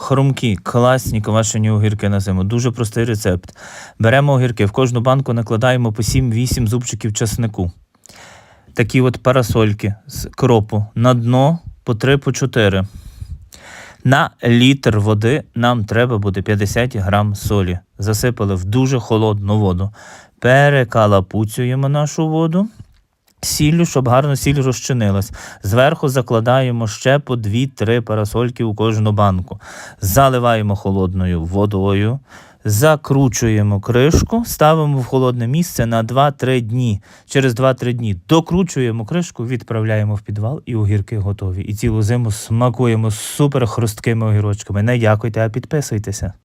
Хрумкі, класні квашені огірки на зиму. Дуже простий рецепт. Беремо огірки, в кожну банку накладаємо по 7-8 зубчиків часнику. Такі от парасольки з кропу. На дно по 3-4. На літр води нам треба буде 50 грам солі. Засипали в дуже холодну воду. Перекалапуцюємо нашу воду сіллю, щоб гарно сіль розчинилась. Зверху закладаємо ще по 2-3 парасольки у кожну банку. Заливаємо холодною водою, закручуємо кришку, ставимо в холодне місце на 2-3 дні. Через 2-3 дні докручуємо кришку, відправляємо в підвал і огірки готові. І цілу зиму смакуємо супер хрусткими огірочками. Не дякуйте, а підписуйтеся.